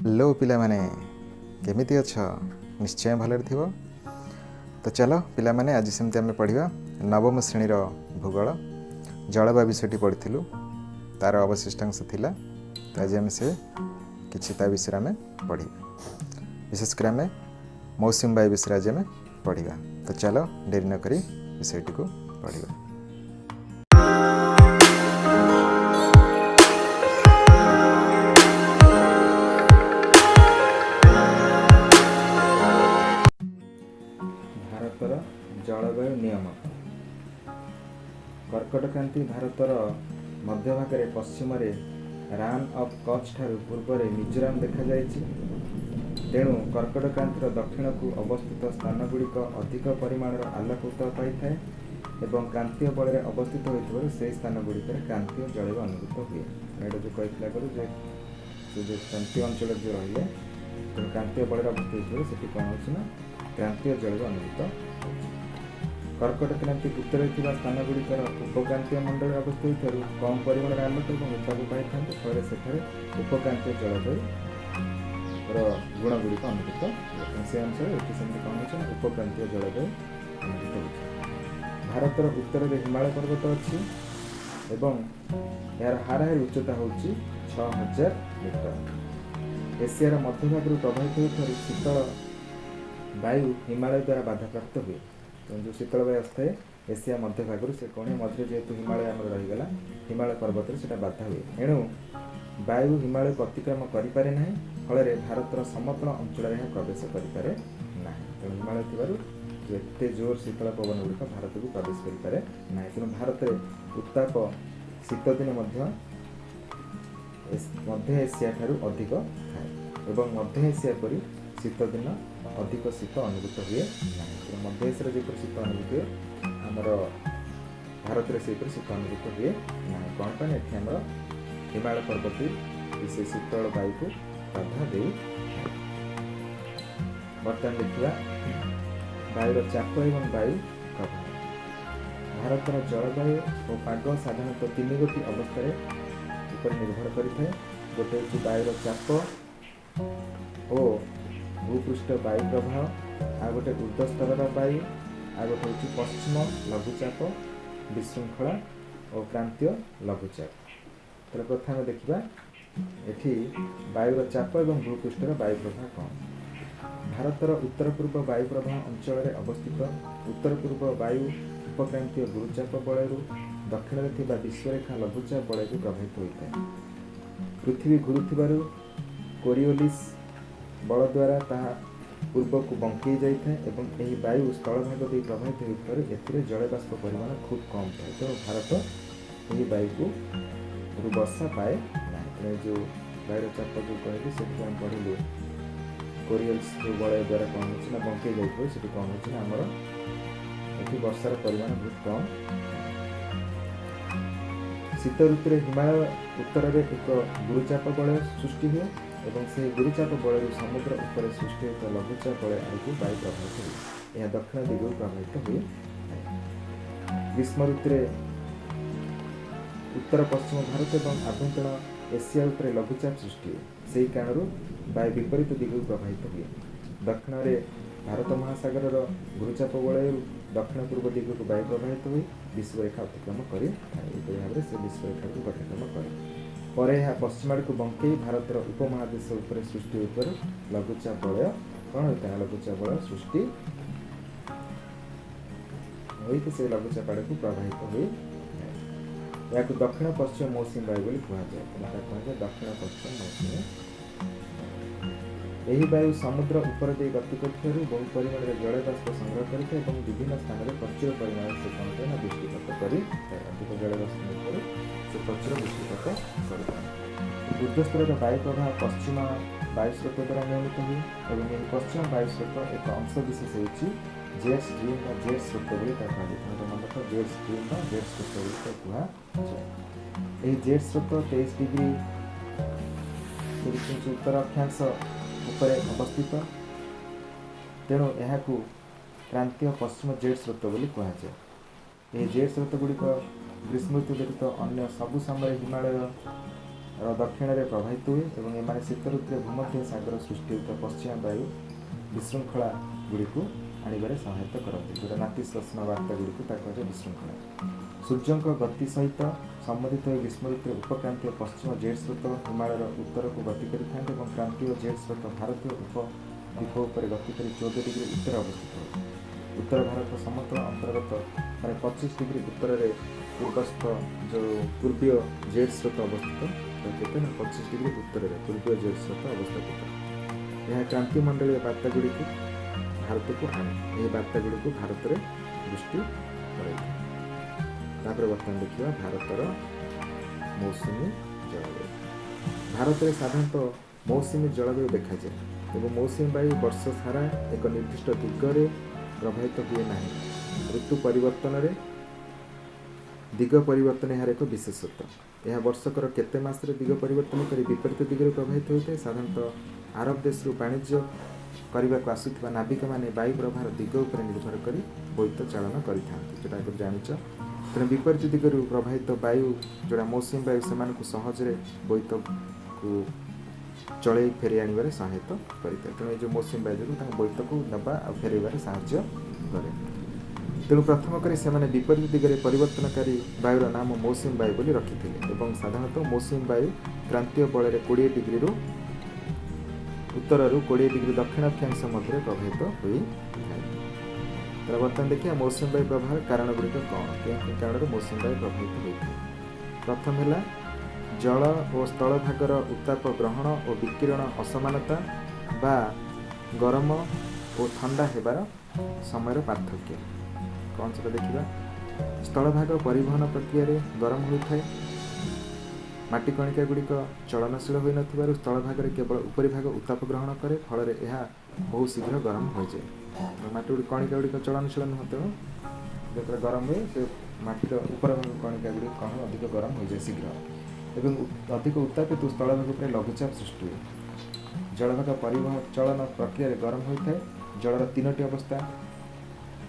Hello पिला माने केमिति अछ निश्चय भलरे थिबो। तो चलो पिला माने आज सेमती आम पढ़ा नवम श्रेणीर भूगोल जलवायु विषयटी पढ़ी तार अवशिष्टांश थिला। तो आज आम से किछि ता विषय आम पढ़ा विशेषकर आम मौसुमी वायु विषय आज आम पढ़ा। तो चलो डेरी न करी विषयटी को पढ़ा। भारतर जलवायु नियम। कर्कटक्रांति भारतर मध्य भाग में पश्चिम रान ऑफ कच्छ ठारू पूर्व मिजोराम देखा जायछि। तेणु कर्कटक्रांतिर दक्षिण को अवस्थित स्थानगुड़िक अधिक परिमाण आलोक उत्ताप पाई एवं क्रांतीय बल में अवस्थित होइथिबारु से स्थानगुड़िक क्रांतीय जलवायु अनुभूत हुए। एटा जो कहला करू जे क्रांतीय अंचल जो रहिले क्रांतीय बल अवस्थित होइथिबारु सेठी कोन होछि ना क्रांतीय जलवायु अनुभूत। कर्कट क्रांति उत्तर स्थानगुड़िकर उपक्रांतीय मंडल अवस्थित होइथिबारु कम परिमाण आलोक और उत्ताप पाई फल से उपक्रांतीय जलवायु गुणगुड़िक अनुभूत से अनुसार ये सेमती कौन हो उपक्रांतीय जलवायु अनुभूत हो। भारतर उत्तर में हिमालय पर्वत अच्छी एवं यार हाराहारी उच्चता हूँ 6000 मीटर। एशियार मध्य भाग प्रभावित होकर शीतल वायु हिमालय द्वारा बाधाप्राप्त हुए। तो जो शीतल वायु आसए एशिया मध्य भाग से कौन मध्य जेहेतु हिमालय आम रहीगला हिमालय पर्वत से बाधा हुए। एणु वायु हिमालय को अतिक्रम करें ना फल भारतर समतल अंचल प्रवेश करें ना। तेणु हिमालय थी जो एते जोर शीतल पवन गुड़िक भारत को प्रवेश करें ना। तेणु भारत में उत्ताप शीत दिन मध्य एशिया ठारू अधिक थाए एवं मध्य एशिया परी शीत दिन अधिक शीत अनुभूत हुए ना। मध्य एशिया जो शीत अनुभूत हुए आमर भारत में से शीत अनुभूत हुए ना। कौन पाने आमर हिमालय पर्वत से शीतल वायु को बाधा दे। बर्तमान देखा वायुर चाप एवं वायु प्रभाव। भारतर जलवायु और पाग साधारणतः तीन गोटी अवस्था ऊपर निर्भर करें। गोटे हूँ वायुर चाप और भूपृष्ठ वायु प्रभाव, आ गोटे ऊर्ध्व स्तर वायु, आ गोटे हूँ पश्चिम लघुचाप विशृंखला और क्रांतीय लघुचाप। तो प्रथम देखा एठी वायुर चाप और भूपृष्ठर वायु प्रभाव कौन। भारतर उत्तर पूर्व वायु प्रभाव अंचल में अवस्थित उत्तर पूर्व वायु उपक्रांतीय गुरुचाप बलू दक्षिण में विश्वरेखा लघुचाप बल प्रभावित होता है। पृथ्वी घुरुथिबारु कोरियोलिस बल द्वारा ताहा पूर्व को बंकई जाए एवं यही वायु स्थल भाग दे प्रभावित होता है। जलबाष्प परिमाण खूब कम थाए। तेणु भारत यही वायु को वर्षा पाए ना। जो वायुर चाप जो कहली से पढ़लु कोरियल्स जो बलय द्वारा कौन हो बंकई जाए से कौन हो आमर ये वर्षार परिमाण बहुत कम। शीत ऋतु हिमालय उत्तर में एक गुरुचाप बलय सृष्टि हुए और से गुरुचाप बलय समुद्र उपर सृष्टि होता लघुचाप बलय आगे वायु प्रभावित हुए। यह दक्षिण दिग प्रभावित हुए। ग्रीष्म ऋतु उत्तर पश्चिम भारत और आभ्यंतर एशिया उपर लघुचाप सृष्टि हुए। से कारण वायु विपरीत दिग प्रभावित हुए। दक्षिण में भारत महासागर गुरुचाप बलय दक्षिण पूर्व दिग को वायु प्रभावित हुए विश्वरेखा अतिक्रम करे भाव से विश्वरेखा को अतिक्रम करे यह पश्चिम आड़ को बंकई भारतर उपमहादेश उपर सृष्टि होकर लघुचाप बलय कौन होता है लघुचाप बलय सृष्टि होती से लघुचाप आड़ को प्रभावित हुए। या दक्षिण पश्चिम मौसुमी वायु बोली कहुए। दक्षिण पश्चिम मौसुमी यही वायु समुद्र उपर दे गति कर बहु परिमाण में जलबाष्प संग्रह करते हैं विभिन्न स्थान में प्रचुर परिमाण से कौन है वृष्टिपात कर अधिक जलबाष्प से प्रचुर वृष्टिपात कर। ऊर्ध्व स्तर वायु प्रभाव पश्चिम वायु स्रोत द्वारा नियमित हुए और यही पश्चिम वायु स्रोत एक अंश विशेष होती जेट स्ट्रीम या जेट स्रोत बोली मन रख जेट स्ट्रीम जेट स्रोत बोली कहुए। जेट स्रोत 23 डिग्री 30 इंच उत्तर अक्षांश उपर अवस्थित। तेणु यह क्रांतीय पश्चिम जेट स्रोत बोली कहुए। यह जेट स्रोत गुड़िक ग्रीष्म ऋतु व्यतीत अन्य सबु समय हिमालय दक्षिण में प्रभावित हुए और एम शीत ऋतु भूमध्य सागर सृष्टि होता पश्चिम वायु विशृंखला गुड़ी आणवे सहायता करती जो नातिश्वसन वार्ता गुड़ी कहुए विशृंखला। सूर्य गति सहित संबंधित ग्रीष्म ऋतु उपक्रांतीय पश्चिम जेट स्रोत हिमालय उत्तर को गति करते और क्रांतीय जेट स्रोत भारतीय उपद्वीप पर गति कर 14 डिग्री उत्तर अवस्थित है। उत्तर भारत समतल अंतर्गत माने 25 डिग्री उत्तर में पूर्वस्थ जो पूर्वीय जेट स्रोत अवस्थित कहते हैं 25 डिग्री उत्तर में पूर्वीय जेट स्रोत अवस्थित। यह क्रांति मंडलीय वार्ता गुड़ी भारत को आने यह वार्ता गुड़ी को भारत में दृष्टि कराई। बर्तमान देखा भारतर मौसुमी जलवायु। भारत में साधारणतः मौसुमी जलवायु देखा जाए और मौसुमी वायु वर्ष सारा एक निर्दिष्ट दिगरे प्रभावित हुए ना। ऋतु परिवर्तन रे दिग परिवर्तन यार एक विशेषत्व। यह वर्षकर केते मासरे दिग परिवर्तन कर विपरीत दिगरे प्रभावित होता है। साधारणतः आरब देश वाणिज्य करने को आसुवा नाविक मैंने वायु प्रभार दिग उपर निर्भर कर बोईत चालन कर जाच। तेणु विपरीत दिगरू प्रभावित वायु जोड़ा मौसुमी वायु से सहजरे बोईत को चल फेरी आने सहायता करें। तेणु जो मौसुमी वायु जो बोईत को नवा फेरबार साहाय्य करे। तेणु प्रथम कर विपरीत दिगरे परिवर्तनकारी वायुर नाम मौसुमी वायु बोली रखिथिले और साधारणतः मौसुमी वायु क्रांतीय बल 20 डिग्री उत्तर 20 डिग्री दक्षिण अक्षांश मध्य प्रभावित होता है। तो बर्तमान देखिए मौसुमी वायु प्रभाव कारण गुड़िक कौन क्या कारण मौसुमी वायु प्रभावित होता है। प्रथम है जल और स्थल भागर उत्ताप ग्रहण और विकिरण असमानता बा गरम और ठंडा होबार समय पार्थक्य कौन से देखा। स्थल भाग परिवहन प्रक्रिया रे गरम होता है। माटी कणिका गुड़िक चलनशील हो न स्थल भाग में केवल उपरी भाग उत्ताप ग्रहण करे फल यह बहुत शीघ्र गरम हो जाए। माटी गुड़ी कणिका गुड़िक चलनशील नुह तेणु जो गरम हुए से माटीर उपर भाग कणिका गुड़ी कण अधिक गरम हो जाए शीघ्र एवं अधिक उत्तापित स्थल भाग पर लघुचाप सृष्टि हुए। जलभाग परिवहन चलन प्रक्रिया गरम होता है। जलर 3टी अवस्था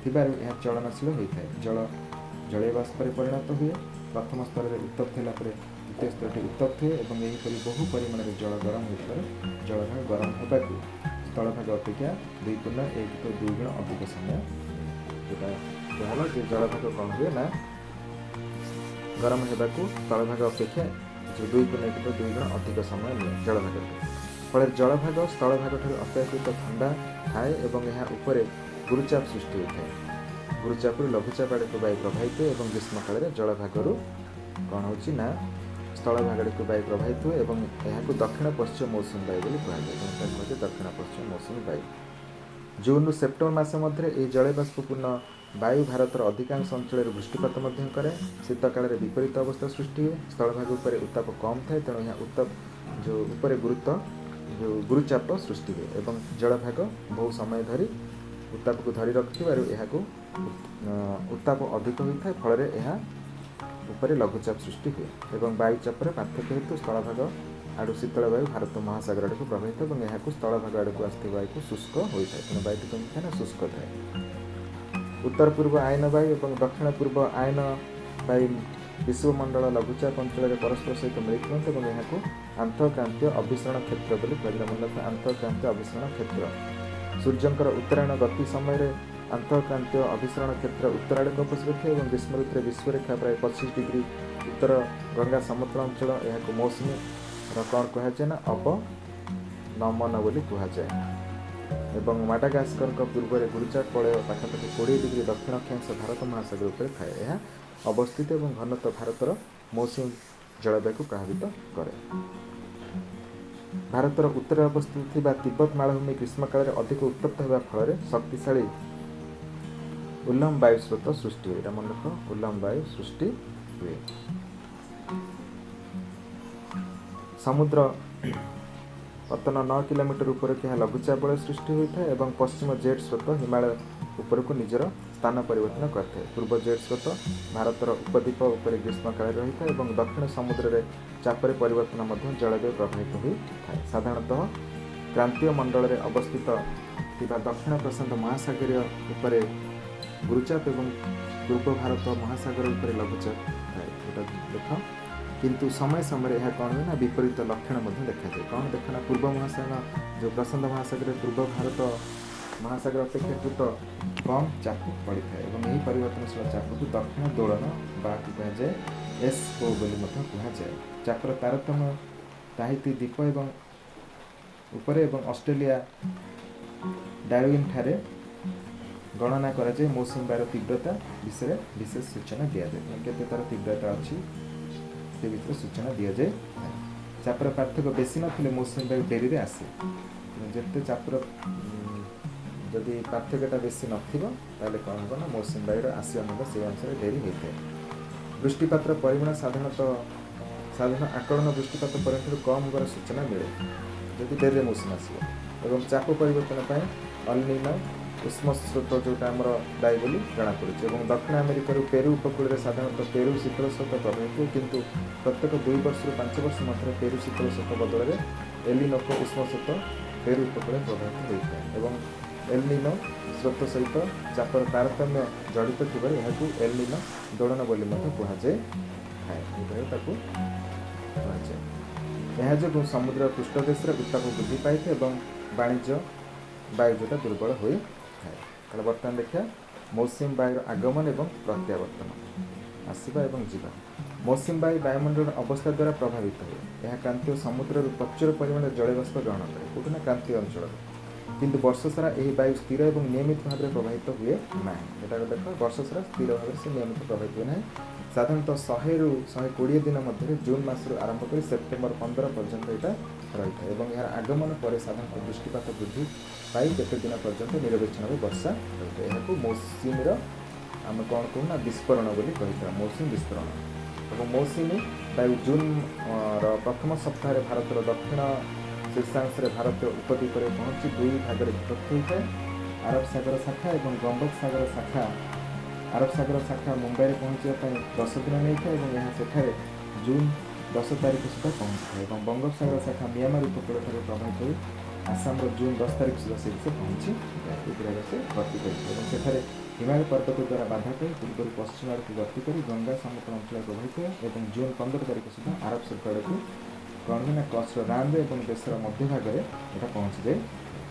थिबारु यह चलनशील होता है। जल जलीय बाष्प परिणत हुए। प्रथम स्तर में उत्तप्त होला पर द्वितीय स्तर उत्तप्त हुए और यहीपरि बहु परिमाण में जल गरम होता जलभाग गरम होगा स्थल भाग अपेक्षा 2.1 to 2 गुण अधिक समय जोटा जो जलभाग कौन हुए ना गरम होगा स्थल भाग अपेक्षा जो 2.1 to 2 गुण अधिक समय निये जलभाग फल जलभाग स्थल भाग अपेक्षित ठंडा थाए और यह उपर गुरुचाप सृष्टि होता है। गुरुचाप लघुचाप आड़ को वायु प्रभावित और ग्रीष्म काल में जलभागर कौन होना स्थल भाग को वायु प्रभावित हुए और यह दक्षिण पश्चिम मौसुमी वायु कहुए दक्षिण पश्चिम मौसुमी वायु। जून रु सेप्टेम्बर मास मध्य जलीय बाष्पूर्ण वायु भारतर अधिकांश अंचल वृष्टिपात करे। शीत काल में विपरीत अवस्था सृष्टि हुए। स्थल भाग उपर उत्ताप कम थाए तेणु यह उत्ताप जो उपर गुरुत्व जो गुरुचाप सृष्टि हुए और जलभाग बहु समय धरी उत्ताप को धरी रखिबारु यहाको उत्ताप अधिक होता है फल यह उपर लघुचाप सृष्टि हुए और वायुचाप पार्थक्य हेतु स्थल भाग आड़ शीतल वायु भारत महासागर आड़ को प्रभावित और यह स्थल भाग आड़ को आसती वायु को शुष्क होता है। तेणु वायु कमी था ना शुष्क थाए। उत्तर पूर्व आयन वायु और दक्षिण पूर्व आयन वायु विश्वमंडल लघुचाप अंचल परस्पर सहित मिलित होते और यह आंतःक्रांतीय अभिसरण क्षेत्र बोली कह आंतःक्रांतीय अभिसरण क्षेत्र। सूर्यंकर उत्तरायण गति समय आंतःक्रांतीय अभिसरण क्षेत्र उत्तर आड़ को अग्रसर थे और ग्रीष्म ऋतु विश्वरेखा प्राय 25 डिग्री उत्तर गंगा समतल अंचल यह मौसुमी कौन कहुए ना अवनमन बोली कहुए और माडागास्कर पूर्व गुरुचाप वलय पाखापाखि 20 डिग्री दक्षिण अक्षांश भारत महासागर उपर थाए। यह अवस्थित और घनत्व भारतर मौसुमी जलवायु को प्रभावित करे। भारतर उत्तर अवस्थित तिब्बत मालभूमि ग्रीष्म काल में अधिक उत्तप्त होगा फल शक्तिशाली उल्लम वायु स्रोत सृष्टि हुए। मन रख उल्लम वायु सृष्टि हुए। समुद्र पतन 9 किलोमीटर ऊपर यह लघुचाप बल सृष्टि होता है और पश्चिम जेट स्रोत हिमालय ऊपर को निजर स्थान परिवर्तन करते। पूर्व जेट स्रोत भारतर उपद्वीप उपर ग्रीष्म काल रही है और दक्षिण समुद्र में चापर परिवर्तन जलवायु प्रभावित होता है। साधारणतः क्रांतीय मंडल में अवस्थित दक्षिण प्रशांत महासागर उपर गुरुचाप और पूर्व भारत महासागर उपर लघुचाप थाए। देख किंतु समय समय यह कौन हुए ना विपरीत लक्षण देखा जाए। कौन देखना पूर्व महासागर जो प्रशांत महासागर पूर्व भारत महासागर अपेक्षाकृत कम चाप पड़ी था और यही परिवर्तनशील चाप को दक्षिण दोलन कहुए SO कहुए। चापर तारतम्य ताहिती द्वीप एवं उपरे एवं ऑस्ट्रेलिया डार्विन ठारे गणना कराए मौसुमी वायुर तीव्रता विषय विशेष सूचना दि जाए केते तार तीव्रता अच्छी से भीतर सूचना दि जाए। चापर पार्थक्य बेसी नथिले मौसुमी वायु डेरी आसे जिते चापर जदि पार्थक्यटा बेसी नथिबो ताले कौन हो ना मौसुमी वायुर आसिया से अनुसार डेरी होता है। वृष्टिपात परिमाण साधारण आकलन वृष्टिपात परिमाण कम होबार सूचना मिले जदि डेरी मौसुमी आसो। चाप परिवर्तन अल्निनो उष्म स्रोत जोटा आम दायी बोली जमापड़ी और दक्षिण अमेरिकार पेरू उपकूल साधारणतः पेरू शीतल स्रोत प्रभावित हुए किंतु प्रत्येक 2 वर्ष रु 5 वर्ष मध्य पेरू शीतल स्रोत बदल में एलिनो उष्म स्रोत पेरू उपकूल प्रभावित होता है। एलिनो स्रोत सहित चापर तारतम्य जड़ित थी एलिनो दोलन बोली कहुए। जो समुद्र पृष्ठदेश उत्ताप वृद्धि पाई और वाणिज्य वायु जोटा दुर्बल हो थाए। बर्तमान देखिए मौसुमी वायुर आगमन एवं प्रत्यावर्तन आसवा एवं जीवा। मौसुमी वायु वायुमंडल अवस्था द्वारा प्रभावित हुए। यह क्रांतीय समुद्र प्रचुर परिमाण जलबाष्प ग्रहण करे कौटना क्रांतीय अंचल किंतु वर्ष सारा यह वायु स्थिर और नियमित भाव में प्रभावित हुए ना। यहाँ देख वर्ष सारा स्थिर भाव से नियमित प्रभावित हुए ना। साधारणतः 100 ରୁ 120 दिन मध्य जून मास आरंभ कर सेप्टेम्बर 15 पर्यंत यहाँ रही है और यार आगमन पर साधारणतः वृष्टिपात वृद्धि पाई केते दिन पर्यंत निरविच्छिन्न भाव वर्षा रही है। यहाँ मौसुमीर आम कौन कहूना विस्फोरण बोली कही मौसुमी विस्फोरण। और मौसुमी वायु जून प्रथम सप्ताह भारतर दक्षिण शीर्षांश भारतीय उपद्वीप में पहुँची 2 भाग में विभक्त होता है। अरब सागर शाखा और बंगोप सागर शाखा अरब सागर शाखा मुंबई में पहुँचापी 10 दिन नहीं था और यहाँ सेठारे जून 10 तारीख सुधा पहुँची था। बंगोप सागर शाखा म्यांमार उपकूल प्रभावित हो आसाम जून 10 तारीख सुधा से पहुँची से गति कर हिमालय पर्वत द्वारा बाधा पाई पूर्व पश्चिम आड़ को गति कर गंगा समतल अंचल प्रभावित हुए और जून 15 तारीख सुधा अरब सागर को कौन ना कच्छ रान और देशर मध्य भाग में यहाँ पहुँची जाए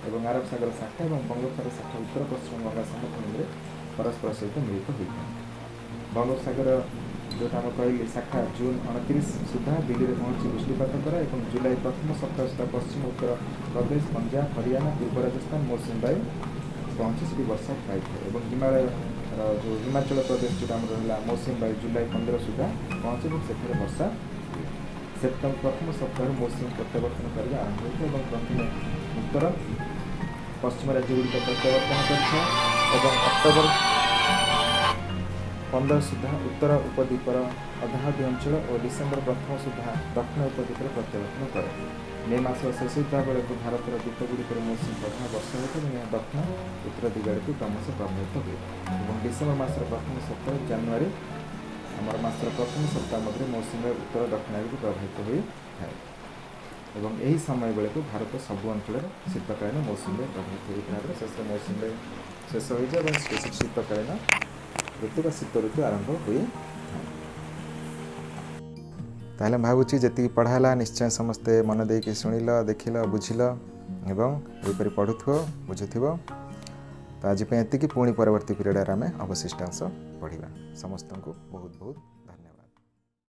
और अरब सागर शाखा और बंगोप सागर शाखा उत्तर पश्चिम गंगा समतल में परस्पर सहित मिलित होता है। बंगोप सागर जोटा आम कहली शाखा जून 29 सुधा दिल्ली में पहुँची वृष्टिपात करा और जुलाई प्रथम सप्ताह सुधा पश्चिम उत्तर प्रदेश पंजाब हरियाणा पूर्व राजस्थान मौसुमी वायु पहुँची से वर्षा पाई और हिमालय जो हिमाचल प्रदेश जो रहा मौसुमी वायु जुलाई 15 सुधा पहुँचे और से वर्षा सेप्टेम्बर प्रथम सप्ताह मौसुमी प्रत्यावर्तन करने आरंभ होता है और प्रथम उत्तर पश्चिम राज्यगुड़िक प्रत्यावर्तन कर अक्टोबर 15 सुधा उत्तर उपद्वीपर अधाअधि अंचल और डिसेम्बर प्रथम सुधा दक्षिण उपद्वीपर प्रत्यावर्तन करे। मे मास शेष होता बेले भारतर द्वीपगुड़िक मौसुमी प्रभाव वर्षा होता है यहाँ दक्षिण उत्तर दिगड़ को क्रमशः प्रभावित हुए और डिसेम्बर मासर प्रथम सप्ताह जानुआरी आमर मासर प्रथम सप्ताह मध्य मौसुमी उत्तर दक्षिण आड़ को प्रभावित हुए और यही समय बेलू भारत सबु अंचल शीतकालीन मौसुमी प्रभावित होता है। शेष मौसुमी शेष हो जाए शीतकालीन ऋतु बा शीत ऋतु आरंभ हुए। ताहले भावुची जी पढ़ाला निश्चय समस्ते मन देकी शुणिल देखिल बुझिल एवं यहपरी पढ़ुथो बुझुथो। तो आज एति पुणी परवर्ती पीरियड आम अवशिष्टांश पढ़ा। समस्त को बहुत बहुत